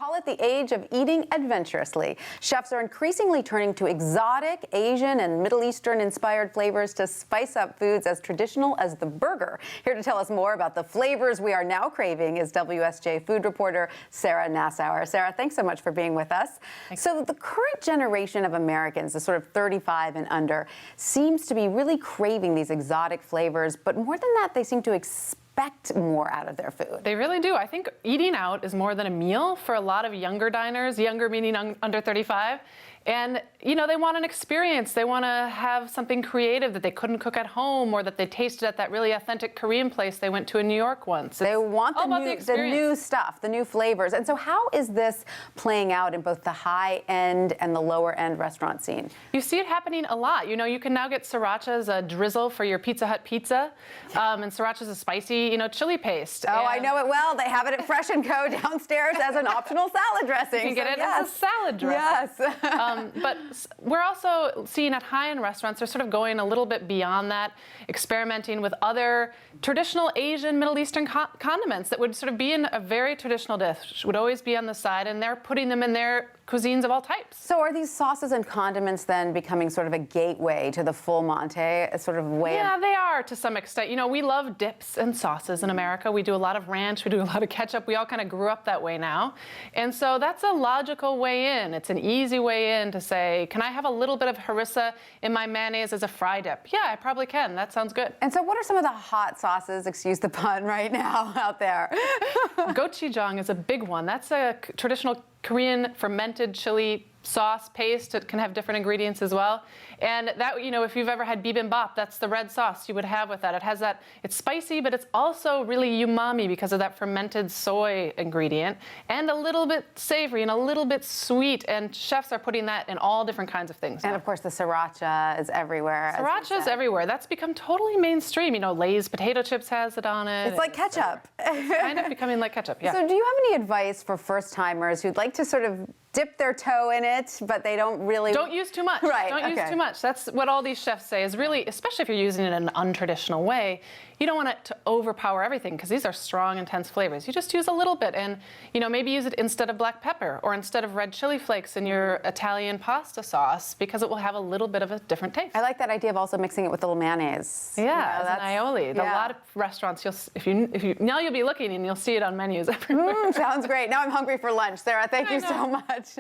call it the age of eating adventurously. Chefs are increasingly turning to exotic, Asian, and Middle Eastern-inspired flavors to spice up foods as traditional as the burger. Here to tell us more about the flavors we are now craving is WSJ food reporter Sarah Nassauer. Sarah, thanks so much for being with us. Thanks. So the current generation of Americans, the sort of 35 and under, seems to be really craving these exotic flavors, but more than that, they seem to expect more out of their food. They really do. I think eating out is more than a meal for a lot of younger diners, younger meaning under 35. And, you know, they want an experience. They want to have something creative that they couldn't cook at home or that they tasted at that really authentic Korean place they went to in New York once. They want the new stuff, the new flavors. And so how is this playing out in both the high-end and the lower-end restaurant scene? You see it happening a lot. You know, you can now get sriracha as a drizzle for your Pizza Hut pizza. And sriracha is a spicy, chili paste. Oh, I know it well. They have it at Fresh & Co. downstairs as an optional salad dressing. You can get it as a salad dressing. Yes. But we're also seeing at high-end restaurants, they're sort of going a little bit beyond that, experimenting with other traditional Asian, Middle Eastern condiments that would sort of be in a very traditional dish, would always be on the side, and they're putting them in their cuisines of all types. So are these sauces and condiments then becoming sort of a gateway to the full Monte, a sort of way? Yeah, they are to some extent. You know, we love dips and sauces in America. We do a lot of ranch, we do a lot of ketchup. We all kind of grew up that way now. And so that's a logical way in. It's an easy way in to say, can I have a little bit of harissa in my mayonnaise as a fry dip? Yeah, I probably can. That sounds good. And so what are some of the hot sauces, excuse the pun, right now out there? Gochujang is a big one. That's a traditional Korean fermented chili sauce paste. It can have different ingredients as well. And that, if you've ever had bibimbap, that's the red sauce you would have with that. It has that, it's spicy, but it's also really umami because of that fermented soy ingredient, and a little bit savory and a little bit sweet. And chefs are putting that in all different kinds of things now. And of course, the sriracha is everywhere. Sriracha is everywhere. That's become totally mainstream. Lay's potato chips has it on it. It's like ketchup. It's kind of becoming like ketchup, yeah. So do you have any advice for first-timers who'd like to sort of dip their toe in it, but they don't really... Don't use too much. Right, Don't use too much. That's what all these chefs say is really, especially if you're using it in an untraditional way, you don't want it to overpower everything because these are strong, intense flavors. You just use a little bit and, maybe use it instead of black pepper or instead of red chili flakes in your Italian pasta sauce because it will have a little bit of a different taste. I like that idea of also mixing it with a little mayonnaise. Yeah, as an aioli. A lot of restaurants, now you'll be looking and you'll see it on menus everywhere. Sounds great. Now I'm hungry for lunch. Sarah, thank you so much.